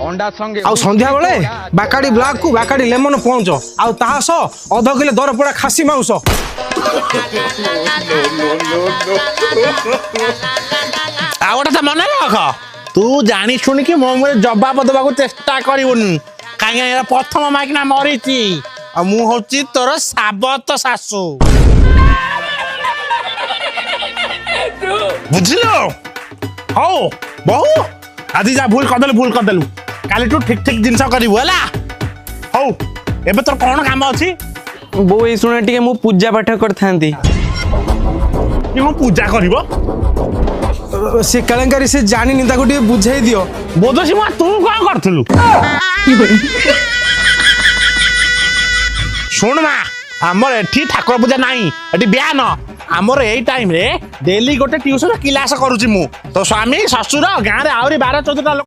अंडा संगे आउ संध्या बेले बाकाडी ब्लॉक को बाकाडी लेमन पहुंच आउ ताहा सो अध किलो दर पड़ा खासी मांस आउटा तो मन रख तू जानी शुणी कि मो मुझे जवाब देवाक चेष्टा करूनी कहीं प्रथम माइकिना मरी मुझे तोर साबत सासू बुझल हौ बहु आज जा भूल करदेलु काली तू ठीक ठीक जिनस करू है हौ एबे तोर कौन काम अच्छी बो ये शुणे टिके मु पूजा पाठ करथांती पूजा कर से कलंकारी से जानी निता को बुझाई दियो बोधसी माँ तू कौन करथिलु शुण माँ आमर एठी ठाकुर पूजा नहीं एठी ब्यान आमर एई टाइम रे डेली गोटे ट्यूशन क्लास करूची मु तो स्वामी ससुर गाँव रे आहरी 12-14 लोक